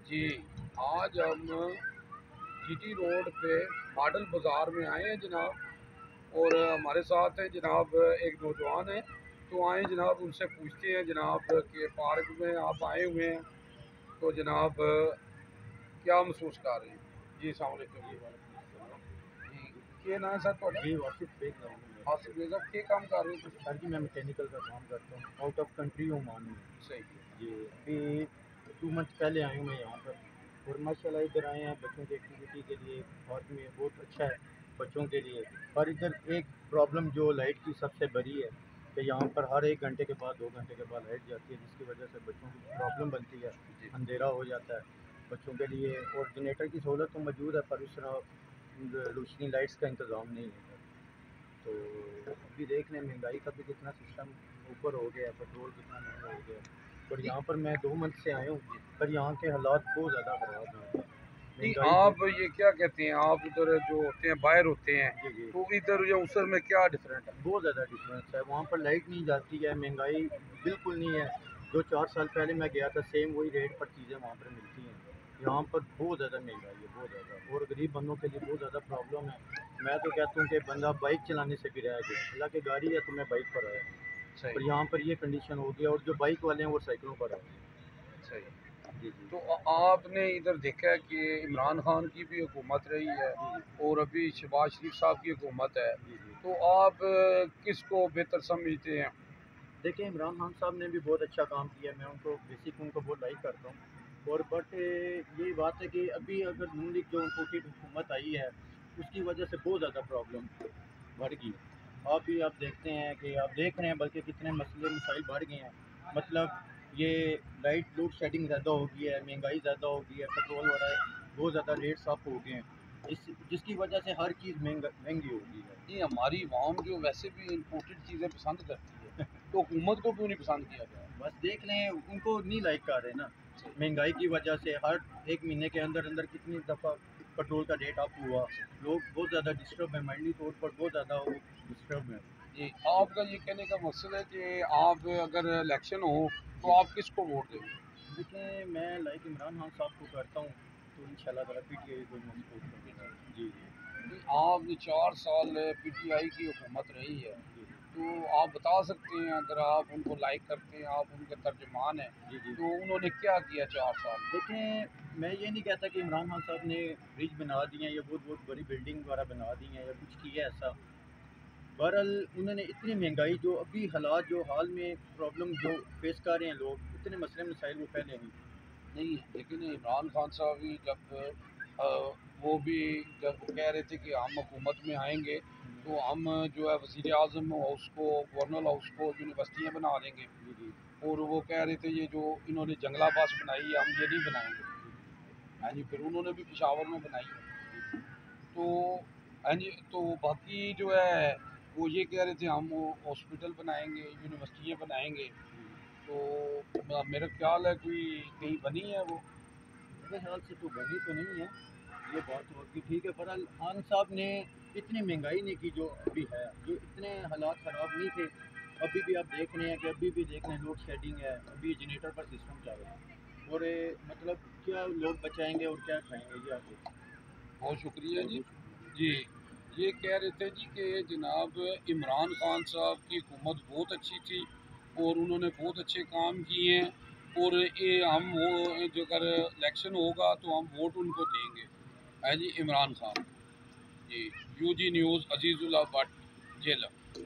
जी, आज हम GT road पे मॉडल बाज़ार में आए हैं जनाब। और हमारे साथ हैं जनाब एक नौजवान है। तो आए जनाब, उनसे पूछते हैं जनाब कि पार्क में आप आए हुए हैं तो जनाब क्या महसूस कर रहे हैं। जी अस्सलाम वालेकुम। जी, वालेकुम अस्सलाम। जी, क्या नाम है सर थोड़ा? जी, वासिफ़ बेग नाम है मेरा। आसिफ रेजा के काम कर रहे हैं कुछ? सर जी, मैं मैकेनिकल का काम करता हूँ, आउट ऑफ कंट्री ओमान में। सही है। जी, अभी 2 मंथ पहले आया हूँ मैं यहाँ पर, और माशाल्लाह इधर आए हैं बच्चों की एक्टिविटी के लिए। पार्क में बहुत अच्छा है बच्चों के लिए। पर इधर एक प्रॉब्लम जो लाइट की सबसे बड़ी है कि यहाँ पर हर 1 घंटे के बाद 2 घंटे के बाद लाइट जाती है, जिसकी वजह से बच्चों को प्रॉब्लम बनती है, जी अंधेरा हो जाता है बच्चों के लिए। और जनरेटर की सहूलत तो मौजूद है, पर उस तरह रोशनी लाइट्स का इंतज़ाम नहीं है इधर। तो अभी देख लें महंगाई का भी कितना सिस्टम ऊपर हो गया है, पेट्रोल कितना महंगा हो गया है। और जी यहाँ पर मैं 2 मंथ से आया हूँ, पर यहाँ के हालात बहुत ज़्यादा ख़राब हैं। जी, महंगाई आप बहुत। ये क्या कहते हैं, आप उधर जो होते हैं बाहर होते हैं जी जी। तो इधर या उसर में क्या डिफरेंट है? बहुत ज़्यादा डिफरेंस है, वहाँ पर लाइट नहीं जाती है, महंगाई बिल्कुल नहीं है। जो 4 साल पहले मैं गया था सेम वही रेट पर चीज़ें वहाँ पर मिलती हैं। यहाँ पर बहुत ज़्यादा महंगाई है, बहुत ज़्यादा, और गरीब बंदों के लिए बहुत ज़्यादा प्रॉब्लम है। मैं तो कहता हूँ कि बंदा बाइक चलाने से भी रह गया, हालांकि गाड़ी है तो मैं बाइक पर आया हूँ। सही। पर यहाँ पर ये कंडीशन हो गया, और जो बाइक वाले हैं वो साइकिलों पर आए हैं। सही। जी जी। तो आपने इधर देखा है कि इमरान खान की भी हुकूमत रही है जी जी। और अभी शहबाज शरीफ साहब की हुकूमत है। जी जी। तो आप किसको बेहतर समझते हैं? देखिए, इमरान खान साहब ने भी बहुत अच्छा काम किया, मैं उनको बेसिक उनको बहुत लाइक करता हूँ। और बट ये बात है कि अभी अगर नून लीग जो इम्पोर्टेड हुकूमत आई है, उसकी वजह से बहुत ज़्यादा प्रॉब्लम बढ़ गई। आप देखते हैं कि आप देख रहे हैं बल्कि कितने मसले मसाइल बढ़ गए हैं। मतलब ये लाइट लोड शेडिंग ज़्यादा हो गई है, महंगाई ज़्यादा हो गई है, पेट्रोल वगैरह बहुत ज़्यादा रेट्स अप हो गए हैं, जिसकी वजह से हर चीज़ महंगी हो गई है। ये हमारी आवाम जो वैसे भी इम्पोर्टेड चीज़ें पसंद करती है, तो हुकूमत को क्यों नहीं पसंद किया जाए? बस देख लें, उनको नहीं लाइक कर रहे ना। सही। महंगाई की वजह से हर 1 महीने के अंदर अंदर कितनी दफ़ा पेट्रोल का रेट अप हुआ। लोग बहुत ज़्यादा डिस्टर्ब है, माइंडली तौर पर बहुत ज़्यादा वो डिस्टर्ब है। जी, जी। आपका ये कहने का मकसद है कि आप अगर इलेक्शन हो जी। तो आप किसको वोट देंगे? देखिए, मैं लाइक इमरान खान साहब को करता हूँ, तो इंशाल्लाह ताला पीटीआई को मैं सपोर्ट करूँगा। जी जी। जी, आपने 4 साल पीटीआई की हुकूमत रही है, जी जी। तो आप बता सकते हैं, अगर आप उनको लाइक करते हैं, आप उनके तर्जुमान हैं, जी जी। तो उन्होंने क्या किया 4 साल में? देखें, मैं ये नहीं कहता कि इमरान खान साहब ने ब्रिज बना दिए हैं या बहुत बहुत बड़ी बिल्डिंग वगैरह बना दी हैं या कुछ किया है ऐसा। बहरहाल उन्होंने इतनी महंगाई जो अभी हालात जो हाल में प्रॉब्लम जो फेस कर रहे हैं लोग, इतने मसले मसाइल वो पहले नहीं थे। नहीं, लेकिन इमरान खान साहब भी जब अ, वो भी जब कह रहे थे कि हम हुकूमत में आएंगे तो हम जो है वज़ीर आज़म हाउस को, गवर्नर हाउस को यूनिवर्सिटियाँ बना देंगे। जी जी। और वो कह रहे थे ये जो इन्होंने जंगला बस बनाई है हम ये नहीं बनाएंगे। जी जी। हाँ जी, फिर उन्होंने भी पिशावर में बनाई है। जी जी। तो हाँ जी, तो बाकी जो है वो ये कह रहे थे हम वो हॉस्पिटल बनाएंगे, यूनिवर्सिटियाँ बनाएंगे। जी जी। तो मेरा ख्याल है कोई कहीं बनी है वो? मेरे ख्याल से तो बनी तो नहीं है, ये बात तो आपकी ठीक है। बहरहाल खान साहब ने इतनी महंगाई नहीं की जो अभी है, जो इतने हालात ख़राब नहीं थे। अभी भी आप देख रहे हैं कि अभी भी देख रहे हैं लोड शेडिंग है, अभी जनरेटर पर सिस्टम चल रहा है। और मतलब क्या लोग बचाएंगे और क्या खाएंगे, ये आप देख सकते बहुत शुक्रिया हैं। जी। बहुत शुक्रिया। जी, ये कह रहे थे जी कि जनाब इमरान खान साहब की हुकूमत बहुत अच्छी थी और उन्होंने बहुत अच्छे काम किए हैं। और ये हम वो जो अगर इलेक्शन होगा तो हम वोट उनको देंगे। है जी इमरान खान। जी, यूजी न्यूज़ अजीज़ुल्लाह भट्ट, जेलम।